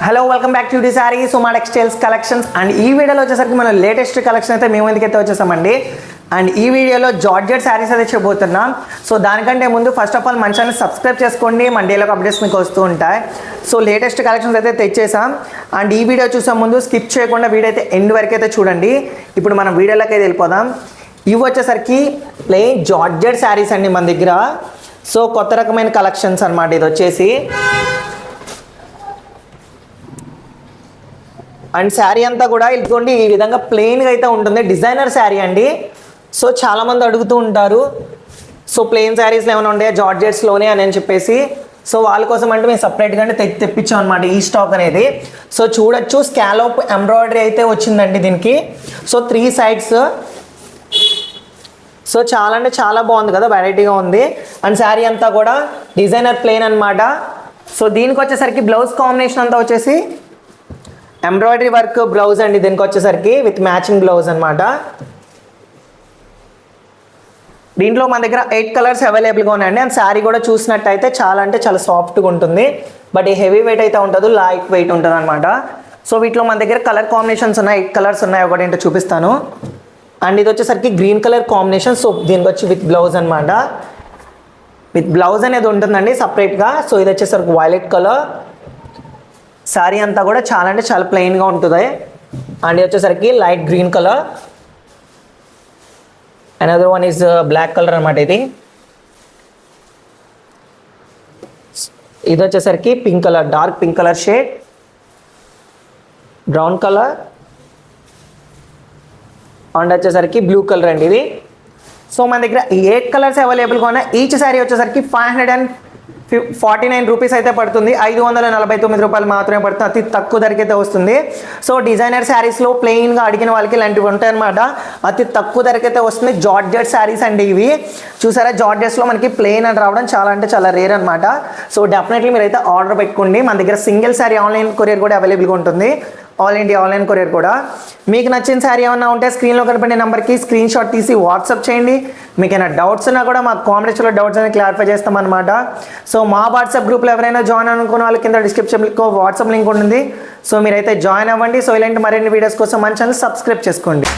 Hello welcome back to the sorry Suma textiles collections. And ఈ వీడియోలో వచ్చేసరికి మనం లేటెస్ట్ కలెక్షన్ అయితే మేము ఎందుకైతే వచ్చేసామండి. అండ్ ఈ వీడియోలో జార్జెట్ శారీస్ అయితే చెప్పబోతున్నాం. సో దానికంటే ముందు ఫస్ట్ ఆఫ్ ఆల్ మన ఛానల్ సబ్స్క్రైబ్ చేసుకోండి, మన డేలో అప్డేట్స్ మీకు వస్తూ ఉంటాయి. సో లేటెస్ట్ కలెక్షన్స్ అయితే తెచ్చేసాం. అండ్ ఈ వీడియో చూసే ముందు స్కిప్ చేయకుండా వీడియో అయితే ఎండ్ వరకు అయితే చూడండి. ఇప్పుడు మనం వీడియోలోకి అయితే వెళ్ళిపోదాం. ఇవి వచ్చేసరికి ప్లెయిన్ జార్జెట్ శారీస్ అండి మన దగ్గర. సో కొత్త రకమైన కలెక్షన్స్ అనమాట. ఇది వచ్చేసి అండ్ శారీ అంతా కూడా ఇదిగోండి ఈ విధంగా ప్లెయిన్గా అయితే ఉంటుంది. డిజైనర్ శారీ అండి. సో చాలామంది అడుగుతూ ఉంటారు, సో ప్లెయిన్ శారీస్లో ఏమైనా ఉంటాయా జార్జెట్స్లోనే అని చెప్పేసి. సో వాళ్ళ కోసం అంటే మేము సపరేట్గానే తెప్పించాం అనమాట ఈ స్టాక్ అనేది. సో చూడొచ్చు స్కాలోప్ ఎంబ్రాయిడరీ అయితే వచ్చిందండి దీనికి. So 3 sides. సో చాలా అంటే చాలా బాగుంది కదా, వెరైటీగా ఉంది. అండ్ శారీ అంతా కూడా డిజైనర్ ప్లెయిన్ అనమాట. సో దీనికి వచ్చేసరికి బ్లౌజ్ కాంబినేషన్ అంతా వచ్చేసి ఎంబ్రాయిడరీ వర్క్ బ్లౌజ్ అండి. దీనికి వచ్చేసరికి విత్ మ్యాచింగ్ బ్లౌజ్ అనమాట. దీంట్లో మన దగ్గర 8 కలర్స్ అవైలబుల్గా ఉన్నాయండి. అండ్ శారీ కూడా చూసినట్టయితే చాలా అంటే చాలా సాఫ్ట్గా ఉంటుంది. బట్ ఈ హెవీ వెయిట్ అయితే ఉంటుంది, లైట్ వెయిట్ ఉంటుంది అనమాట. సో వీటిలో మన దగ్గర కలర్ కాంబినేషన్స్ ఉన్నాయి, 8 కలర్స్ ఉన్నాయి. ఒకటి ఏంటో చూపిస్తాను. అండ్ ఇది వచ్చేసరికి గ్రీన్ కలర్ కాంబినేషన్. సో దీనికి వచ్చి విత్ బ్లౌజ్ అనమాట. విత్ బ్లౌజ్ అనేది ఉంటుందండి సపరేట్గా. సో ఇది వచ్చేసరికి వైలెట్ కలర్. శారీ అంతా కూడా చాలా అంటే చాలా ప్లెయిన్గా ఉంటుంది. అండ్ ఇది వచ్చేసరికి light green colour. Another one is black colour అనమాట. ఇది వచ్చేసరికి pink colour, dark pink colour shade, brown colour. And వచ్చేసరికి బ్లూ కలర్ అండి ఇది. సో మన దగ్గర 8 కలర్స్ అవైలబుల్గా ఉన్నాయి. ఈచ్ శారీ వచ్చేసరికి 549 రూపీస్ అయితే పడుతుంది. 549 రూపాయలు మాత్రమే పడుతుంది. అతి తక్కువ ధరకైతే వస్తుంది. సో డిజైనర్ శారీస్లో ప్లెయిన్గా అడిగిన వాళ్ళకి ఇలాంటివి ఉంటాయన్నమాట. అతి తక్కువ ధరకైతే వస్తుంది. జార్జెట్ శారీస్ అండి ఇవి. చూసారా, జార్జెట్స్లో మనకి ప్లెయిన్ అని రావడం చాలా అంటే చాలా రేర్ అనమాట. సో డెఫినెట్లీ మీరైతే ఆర్డర్ పెట్టుకోండి. మన దగ్గర సింగిల్ శారీ ఆన్లైన్ కొరియర్ కూడా అవైలబుల్గా ఉంటుంది. ఆల్ ఇండియా ఆన్లైన్ కొరియర్ కూడా. మీకు నచ్చిన శారీ ఏమన్నా ఉంటే స్క్రీన్లో కనపడే నెంబర్కి స్క్రీన్ షాట్ తీసి వాట్సాప్ చేయండి. మీకు ఏమైనా డౌట్స్ ఉన్నా కూడా మాకు కామెంట్స్లో డౌట్స్ అనేది క్లారిఫై చేస్తామన్నమాట. సో మా వాట్సాప్ గ్రూప్లో ఎవరైనా జాయిన్ అనుకున్న వాళ్ళ కింద డిస్క్రిప్షన్లో వాట్సాప్ లింక్ ఉంటుంది. సో మీరైతే జాయిన్ అవ్వండి. సో ఇలాంటి మరిన్ని వీడియోస్ కోసం మన ఛానల్ సబ్స్క్రైబ్ చేసుకోండి.